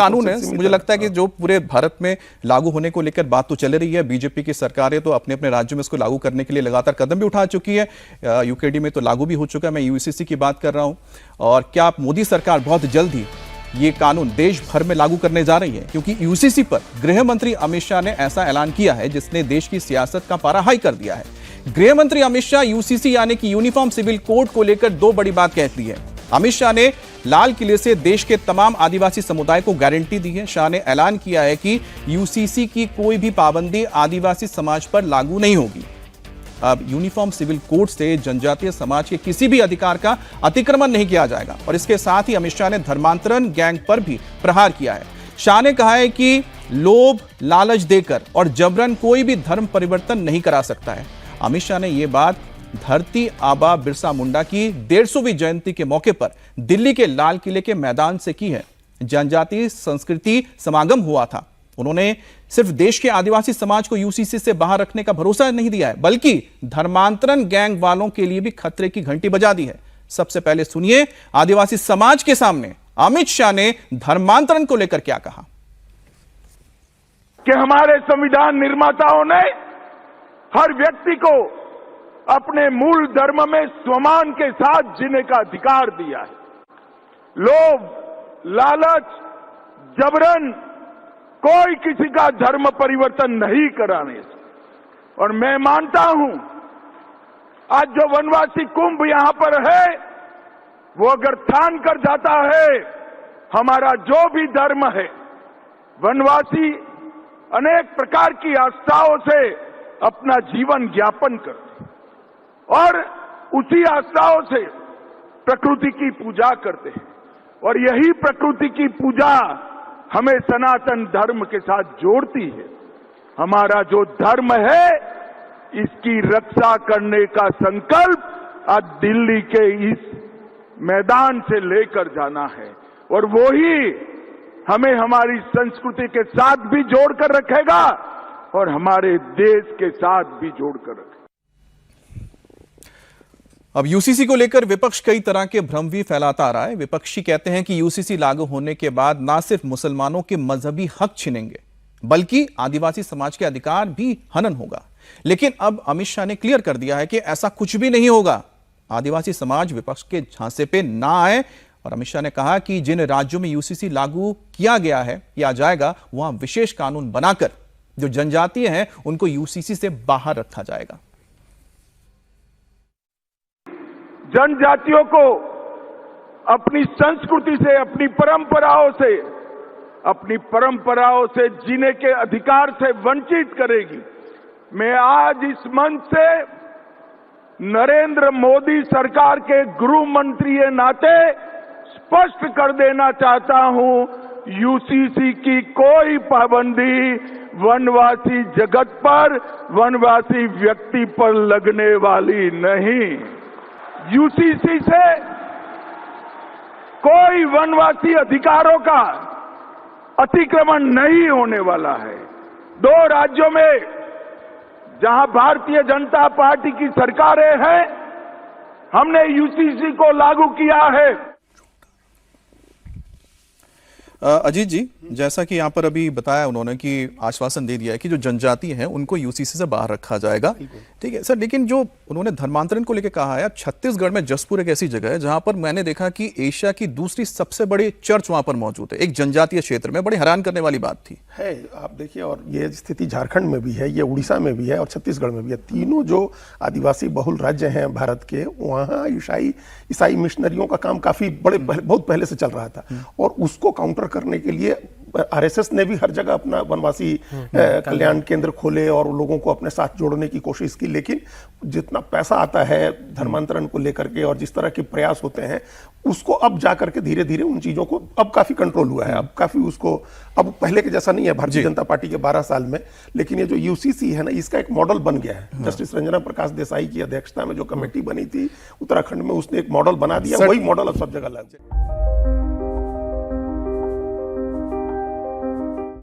कानून है, मुझे लगता है कि जो पूरे भारत में लागू होने को लेकर बात तो चल रही है। बीजेपी की सरकारें तो अपने अपने राज्यों में इसको लागू करने के लिए लगातार कदम भी उठा चुकी है। यूकेडी में तो लागू भी हो चुका है, मैं यूसीसी की बात कर रहा हूं। और क्या मोदी सरकार बहुत जल्द ही ये कानून देश भर में लागू करने जा रही है? क्योंकि यूसीसी पर गृह मंत्री अमित शाह ने ऐसा ऐलान किया है जिसने देश की सियासत का पारा हाई कर दिया है। गृह मंत्री अमित शाह यूसीसी यानी कि यूनिफॉर्म सिविल कोड को लेकर दो बड़ी बात कह दी है। अमित शाह ने लाल किले से देश के तमाम आदिवासी समुदाय को गारंटी दी है। शाह ने ऐलान किया है कि यूसीसी की कोई भी पाबंदी आदिवासी समाज पर लागू नहीं होगी। अब यूनिफॉर्म सिविल कोड से जनजातीय समाज के किसी भी अधिकार का अतिक्रमण नहीं किया जाएगा। और इसके साथ ही अमित शाह ने धर्मांतरण गैंग पर भी प्रहार किया है। शाह ने कहा है कि लोभ लालच देकर और जबरन कोई भी धर्म परिवर्तन नहीं करा सकता है। अमित शाह ने यह बात धरती आबा बिरसा मुंडा की 150वीं जयंती के मौके पर दिल्ली के लाल किले के मैदान से की है। जनजातीय संस्कृति समागम हुआ था। उन्होंने सिर्फ देश के आदिवासी समाज को यूसीसी से बाहर रखने का भरोसा नहीं दिया है, बल्कि धर्मांतरण गैंग वालों के लिए भी खतरे की घंटी बजा दी है। सबसे पहले सुनिए आदिवासी समाज के सामने अमित शाह ने धर्मांतरण को लेकर क्या कहा। कि हमारे संविधान निर्माताओं ने हर व्यक्ति को अपने मूल धर्म में स्वमान के साथ जीने का अधिकार दिया है। लोभ लालच जबरन कोई किसी का धर्म परिवर्तन नहीं कराने से। और मैं मानता हूं आज जो वनवासी कुंभ यहां पर है वो अगर ठान कर जाता है हमारा जो भी धर्म है, वनवासी अनेक प्रकार की आस्थाओं से अपना जीवन यापन करते और उसी आस्थाओं से प्रकृति की पूजा करते हैं। और यही प्रकृति की पूजा हमें सनातन धर्म के साथ जोड़ती है। हमारा जो धर्म है इसकी रक्षा करने का संकल्प आज दिल्ली के इस मैदान से लेकर जाना है। और वो ही हमें हमारी संस्कृति के साथ भी जोड़कर रखेगा और हमारे देश के साथ भी जोड़कर रखेगा। अब यूसीसी को लेकर विपक्ष कई तरह के भ्रम भी फैलाता आ रहा है। विपक्षी कहते हैं कि यूसीसी लागू होने के बाद ना सिर्फ मुसलमानों के मजहबी हक छिनेंगे, बल्कि आदिवासी समाज के अधिकार भी हनन होगा। लेकिन अब अमित शाह ने क्लियर कर दिया है कि ऐसा कुछ भी नहीं होगा। आदिवासी समाज विपक्ष के झांसे पे ना आए। और अमित शाह ने कहा कि जिन राज्यों में यूसीसी लागू किया गया है या जाएगा, वहां विशेष कानून बनाकर जो जनजातीय हैं उनको यूसीसी से बाहर रखा जाएगा। जनजातियों को अपनी संस्कृति से, अपनी परंपराओं से जीने के अधिकार से वंचित करेगी। मैं आज इस मंच से नरेंद्र मोदी सरकार के गृह मंत्री के नाते स्पष्ट कर देना चाहता हूं, यूसीसी की कोई पाबंदी वनवासी जगत पर, वनवासी व्यक्ति पर लगने वाली नहीं। यूसीसी से कोई वनवासी अधिकारों का अतिक्रमण नहीं होने वाला है। दो राज्यों में जहां भारतीय जनता पार्टी की सरकारें हैं, हमने यूसीसी को लागू किया है। अजीत जी, जैसा कि यहां पर अभी बताया उन्होंने कि आश्वासन दे दिया है कि जो जनजाति हैं उनको यूसीसी से बाहर रखा जाएगा, ठीक है सर। लेकिन जो उन्होंने धर्मांतरण को लेकर कहा है, छत्तीसगढ़ में जसपुर एक ऐसी जगह है जहां पर मैंने देखा कि एशिया की दूसरी सबसे बड़ी चर्च वहां पर मौजूद है, एक जनजातीय क्षेत्र में। बड़ी हैरान करने वाली बात थी है। आप देखिए, और ये स्थिति झारखंड में भी है, ये उड़ीसा में भी है और छत्तीसगढ़ में भी है। तीनों जो आदिवासी बहुल राज्य हैं भारत के, वहाँ ईसाई मिशनरियों का काम काफी बहुत पहले से चल रहा था। और उसको काउंटर करने के लिए आरएसएस ने भी हर जगह अपना वनवासी कल्याण केंद्र खोले और लोगों को अपने साथ जोड़ने की कोशिश की। लेकिन जितना पैसा आता है धर्मांतरण को लेकर के और जिस तरह के प्रयास होते हैं, उसको अब जाकर के धीरे धीरे उन चीजों को अब काफी कंट्रोल हुआ है। अब काफी उसको, अब पहले के जैसा नहीं है भारतीय जनता पार्टी के 12 साल में। लेकिन ये जो यूसीसी है ना, इसका एक मॉडल बन गया है। जस्टिस रंजना प्रकाश देसाई की अध्यक्षता में जो कमेटी बनी थी उत्तराखंड में, उसने एक मॉडल बना दिया। वही मॉडल अब सब जगह लागू है।